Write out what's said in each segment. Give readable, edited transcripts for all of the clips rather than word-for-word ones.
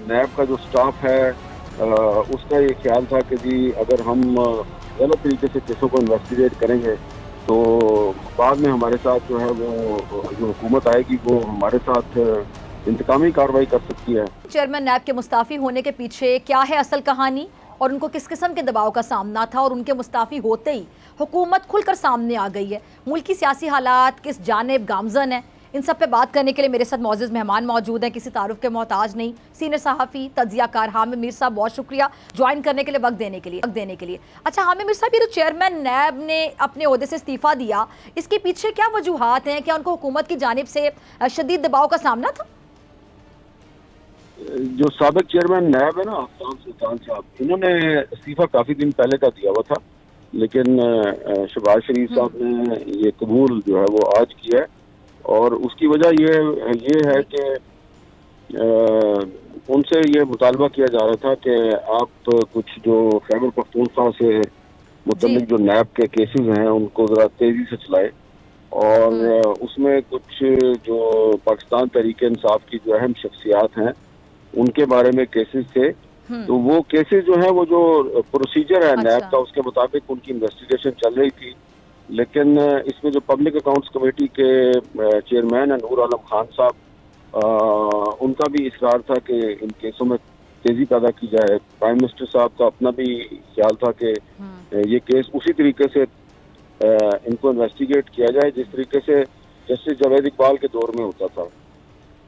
नैब का जो स्टाफ है उसका ये ख्याल था कि जी अगर हम गलत तरीके से केसों को इन्वेस्टिगेट करेंगे तो बाद में हमारे साथ जो है वो जो हुकूमत आएगी वो हमारे साथ इंतकामी कार्रवाई कर सकती है। चेयरमैन नैब के मुस्ताफी होने के पीछे क्या है असल कहानी और उनको किस किस्म के दबाव का सामना था और उनके मुस्ताफी होते ही हुकूमत खुलकर सामने आ गई है। मुल्क की सियासी हालात किस जानिब गामजन है, इन सब पे बात करने के लिए मेरे साथ मौजूद मेहमान मौजूद हैं, किसी तारुफ के मोहताज नहीं, सीनियर सहाफ़ी तज्जियाकार हामिद मीर साहब, बहुत शुक्रिया ज्वाइन करने के लिए, वक्त देने के लिए। अच्छा हामिद मीर साहब, ये जो चेयरमैन नैब ने अपने ओहदे से इस्तीफ़ा दिया, इसके पीछे क्या वजूहात हैं? क्या उनको हुकूमत की जानिब से शदीद दबाव का सामना था? जो साबिक चेयरमैन नैब है ना आफ्ताब सुल्तान साहब, इन्होंने इस्तीफा काफी दिन पहले का दिया हुआ था, लेकिन शहबाज शरीफ साहब ने ये कबूल जो है वो आज किया है। और उसकी वजह ये है कि उनसे ये मुतालबा किया जा रहा था कि आप कुछ जो खैबर पख्तूनख्वा से मुतल्लिक जो नैब के केसेस हैं उनको जरा तेजी से चलाए और उसमें कुछ जो पाकिस्तान तहरीक इंसाफ की जो अहम शख्सियात हैं उनके बारे में केसेस थे, तो वो केसेस जो है वो जो प्रोसीजर है नैब का उसके मुताबिक उनकी इन्वेस्टिगेशन चल रही थी। लेकिन इसमें जो पब्लिक अकाउंट्स कमेटी के चेयरमैन है नूर आलम खान साहब, उनका भी इसरार था कि इन केसों में तेजी पैदा की जाए। प्राइम मिनिस्टर साहब का अपना भी ख्याल था कि ये केस उसी तरीके से इनको इन्वेस्टिगेट किया जाए जिस तरीके से जस्टिस जावेद इकबाल के दौर में होता था।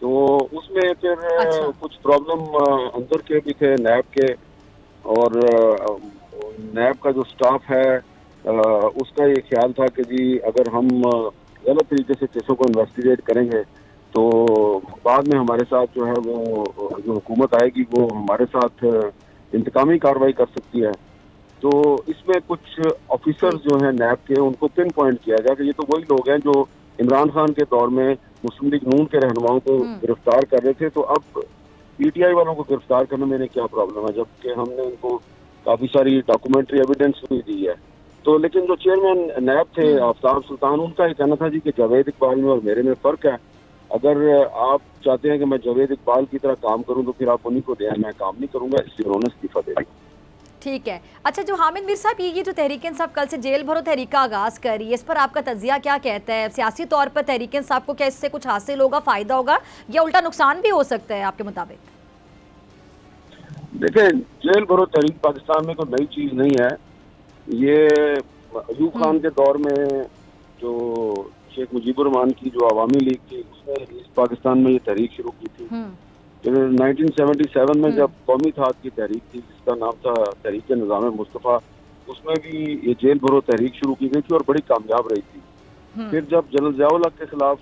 तो उसमें फिर कुछ प्रॉब्लम अंदर के भी थे नैब के, और नैब का जो स्टाफ है उसका ये ख्याल था कि जी अगर हम गलत तरीके से केसों को इन्वेस्टिगेट करेंगे तो बाद में हमारे साथ जो है वो जो हुकूमत आएगी वो हमारे साथ इंतकामी कार्रवाई कर सकती है। तो इसमें कुछ ऑफिसर्स जो हैं नैब के उनको पिन पॉइंट किया गया कि ये तो वही लोग हैं जो इमरान खान के दौर में मुस्लिम लीग नून के रहनुमाओं को गिरफ्तार कर रहे थे, तो अब पीटीआई वालों को गिरफ्तार करने में क्या प्रॉब्लम है, जबकि हमने उनको काफी सारी डॉक्यूमेंट्री एविडेंस भी दी है। तो लेकिन जो चेयरमैन नैब थे आफ्ताब सुल्तान, उनका ये कहना था जी कि जावेद इकबाल में और मेरे में फ़र्क है। अगर आप चाहते हैं कि मैं जावेद इकबाल की तरह काम करूं तो फिर आप उन्हीं को दें, मैं काम नहीं करूंगा, इसलिए उन्होंने इस्तीफा दे दिया। ठीक है। अच्छा, जो हामिद मीर साहब, ये जो तहरीक इंसाफ कल से जेल भरो तहरीक का आगाज़ कर रही है, इस पर आपका तज्जिया क्या कहता है? सियासी तौर पर तहरीक इंसाफ को क्या इससे कुछ हासिल होगा, फ़ायदा होगा, या उल्टा नुकसान भी हो सकता है आपके मुताबिक? देखिए, जेल भरो तहरीक पाकिस्तान में कोई नई चीज़ नहीं है। ये अयूब खान के दौर में जो शेख मुजीबुर रहमान की जो अवामी लीग थी उसने इस पाकिस्तान में ये तहरीक शुरू की थी। 1977 में जब कौमी इत्तेहाद की तहरीक थी जिसका नाम था तहरीक निज़ाम मुस्तफ़ा, उसमें भी ये जेल भरो तहरीक शुरू की गई थी और बड़ी कामयाब रही थी। फिर जब जनरल ज़ियाउल हक के खिलाफ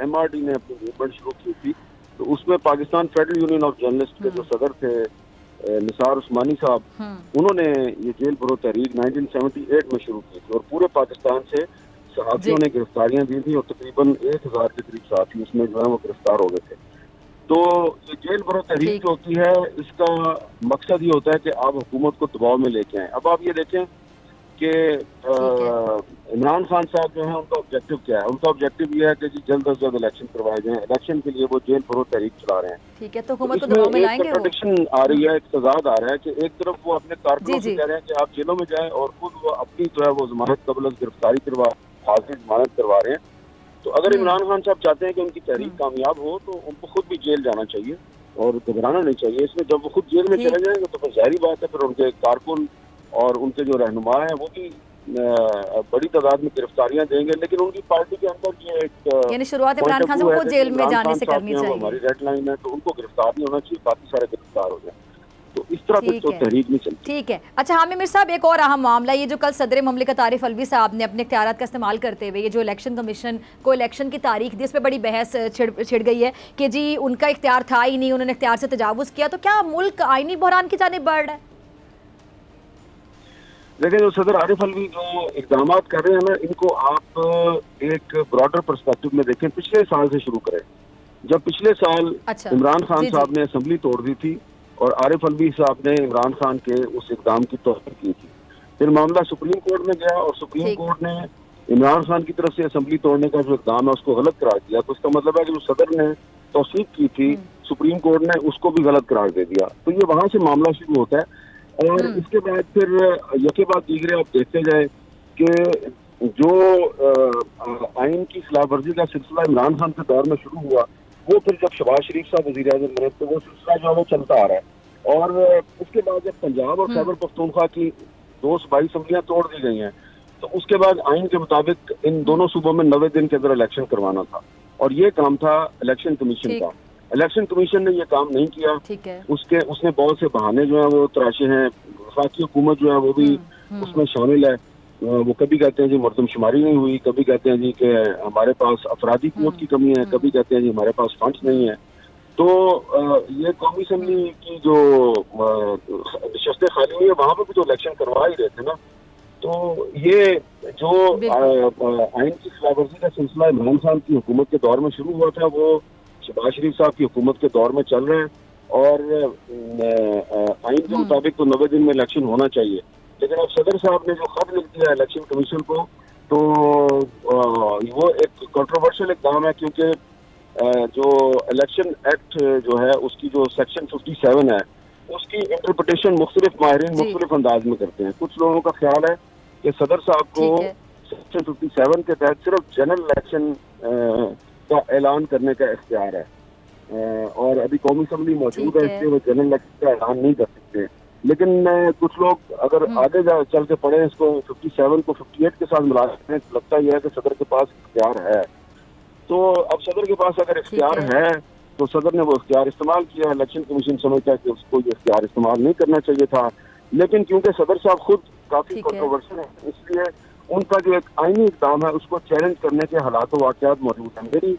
MRD ने अपनी मूवमेंट शुरू की थी तो उसमें Pakistan federal union of journalist के जो सदर थे निसार उस्मानी साहब, उन्होंने ये जेल भरो तहरीक 1978 में शुरू की थी और पूरे पाकिस्तान से सहाफ़ियों ने गिरफ्तारियां दी थी और तकरीबन 1000 के करीब सहाफ़ी उसमें जो है वो गिरफ्तार हो गए थे। तो ये जेल भरो तहरीक जो होती है इसका मकसद ये होता है कि आप हुकूमत को दबाव में लेके आए। अब आप ये देखें कि इमरान खान साहब जो है उनका ऑब्जेक्टिव क्या है? उनका ऑब्जेक्टिव ये है कि जी जल्द अज जल्द इलेक्शन करवाए जाएं। इलेक्शन के लिए वो जेल भरो तहरीक चला रहे हैं। ठीक है, तो हुकूमत को दबाव में लाएंगे। कंट्रडिक्शन आ रही है, एक तजाद आ रहा है कि एक तरफ वो अपने कारकुनों से कह रहे हैं कि आप जेलों में जाएं और खुद वो अपनी जो है वो जमानत कबल गिरफ्तारी करवा हाजिर जमानत करवा रहे हैं। तो अगर इमरान खान साहब चाहते हैं कि उनकी तहरीक कामयाब हो तो उनको खुद भी जेल जाना चाहिए और घबराना नहीं चाहिए। इसमें जब वो खुद जेल में चले जाएंगे तो फिर जाहिर बात है फिर उनके कारकुन और उनके जो रहनुमा हैं वो भी बड़ी तादाद में गिरफ्तारियां देंगे। लेकिन उनकी पार्टी के अंदर ये एक यानी शुरुआत इमरान खान साहब को जेल में जाने से करनी चाहिए, हमारी रेड लाइन है, तो उनको गिरफ्तार नहीं होना चाहिए, बाकी सारे गिरफ्तार हो जाए। तो इस तरह की तो तहरीक नहीं चलती। ठीक है। अच्छा हामिद मीर साहब, एक और अहम मामला, ये जो कल सदर ममलिकत आरिफ अलवी साहब ने अपने इख्तियारात का इस्तेमाल करते हुए ये जो इलेक्शन कमीशन को इलेक्शन की तारीख दी, इस पर बड़ी बहस छिड़ गई है कि जी उनका इख्तियार था ही नहीं, उन्होंने इख्तियार से तजावुज़ किया। तो क्या मुल्क आईनी बहरान की जानिब बढ़ रहा है? देखिए, जो सदर आरिफ अलवी जो इक़दाम कर रहे हैं ना, इनको आप एक ब्रॉडर पर्सपेक्टिव में देखें। पिछले साल से शुरू करें, जब पिछले साल इमरान खान साहब ने असम्बली तोड़ दी थी और आरिफ अलवी साहब ने इमरान खान के उस इक़दाम की तौसीक़ की थी। फिर मामला सुप्रीम कोर्ट में गया और सुप्रीम कोर्ट ने इमरान खान की तरफ से असम्बली तोड़ने का जो इक़दाम है उसको गलत करार दिया। तो इसका मतलब है कि जो सदर ने तौसीक़ की थी सुप्रीम कोर्ट ने उसको भी गलत करार दे दिया। तो ये वहां से मामला शुरू होता है और इसके बाद फिर यके बाद दीगरे आप देखते जाए कि जो आइन की खिलाफवर्जी का सिलसिला इमरान खान के दौर में शुरू हुआ, वो फिर जब शहबाज शरीफ साहब वज़ीर आज़म बने तो वो सिलसिला जो है वो चलता आ रहा है। और उसके बाद जब पंजाब और खैबर पख्तूनख्वा की 2 सूबाई असम्बलियां तोड़ दी गई हैं, तो उसके बाद आइन के मुताबिक इन दोनों सूबों में 90 दिन के अंदर इलेक्शन करवाना था और ये काम था इलेक्शन कमीशन का। इलेक्शन कमीशन ने ये काम नहीं किया। उसने बहुत से बहाने जो है वो तराशे हैं। वफाकी हुकूमत जो है वो भी उसमें शामिल है। वो कभी कहते हैं जी मरदमशुमारी नहीं हुई, कभी कहते हैं जी कि हमारे पास अफरादी कुव्वत की कमी है, कभी कहते हैं जी हमारे पास फंड्स नहीं है। तो ये कौमी असम्बली की जो नशस्तें खाली हुई है वहां पर भी तो इलेक्शन करवा ही रहे थे ना। तो ये जो आइन की खिलाफवर्जी का सिलसिला इमरान खान की हुकूमत के दौर में शुरू हुआ था, वो शहबाज शरीफ साहब की हुकूमत के दौर में चल रहे हैं और आइन के मुताबिक तो 90 दिन में इलेक्शन होना चाहिए। लेकिन अब सदर साहब ने जो खत लिख दिया इलेक्शन कमीशन को, तो वो एक कंट्रोवर्शियल इक़दाम है, क्योंकि जो इलेक्शन एक्ट जो है उसकी जो सेक्शन 57 है उसकी इंटरप्रिटेशन मुख्तलिफ माहिरीन मुख्तलिफ अंदाज में करते हैं। कुछ लोगों का ख्याल है कि सदर साहब को सेक्शन 57 के तहत सिर्फ जनरल इलेक्शन का ऐलान करने का इख्तियार है और अभी कौमी असम्बली मौजूद है, इसलिए वो जनरल इलेक्शन का ऐलान नहीं कर सकते। लेकिन कुछ लोग अगर आगे चल के पढ़े इसको 57 को 58 के साथ मिला सकते हैं, लगता यह है कि सदर के पास इख्तियार है। तो अब सदर के पास अगर इख्तियार है तो सदर ने वो इख्तियार इस्तेमाल किया। इलेक्शन कमीशन समझता है कि उसको ये इख्तियार इस्तेमाल नहीं करना चाहिए था, लेकिन क्योंकि सदर साहब खुद काफी कंट्रोवर्शियल है, इसलिए उनका जो एक आईनी इक़दाम है उसको चैलेंज करने के हालात व वाक़यात मौजूद हैं। मेरी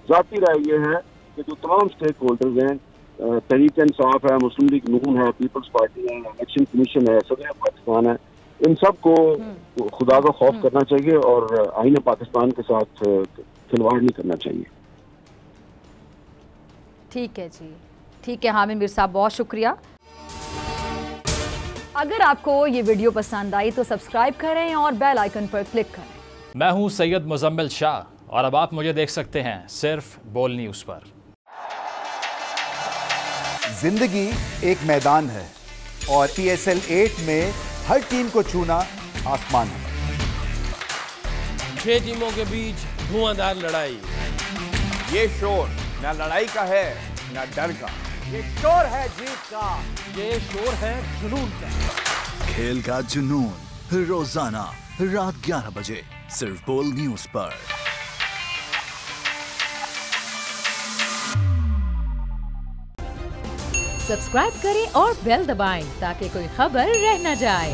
ज़ाती राय ये है कि जो तमाम स्टेक होल्डर्स हैं, तहरीक इंसाफ है, मुस्लिम लीग नून है, पीपल्स पार्टी है, इलेक्शन कमीशन है, सदर पाकिस्तान है, इन सब को खुदा का खौफ करना चाहिए और आईन पाकिस्तान के साथ खिलवाड़ नहीं करना चाहिए। ठीक है जी, ठीक है हामिद मीर साहब, बहुत शुक्रिया। अगर आपको ये वीडियो पसंद आई तो सब्सक्राइब करें और बेल आइकन पर क्लिक करें। मैं हूं सैयद मुजम्मिल शाह और अब आप मुझे देख सकते हैं सिर्फ बोल न्यूज़ पर। जिंदगी एक मैदान है और PSL 8 में हर टीम को छूना आसमान है। 6 टीमों के बीच धुआंधार लड़ाई। ये शोर ना लड़ाई का है ना डर का, ये शोर है जीत का, ये शोर है जुनून का। खेल का जुनून रोजाना रात 11 बजे सिर्फ बोल न्यूज़ पर। सब्सक्राइब करें और बेल दबाएं ताकि कोई खबर रह न जाए।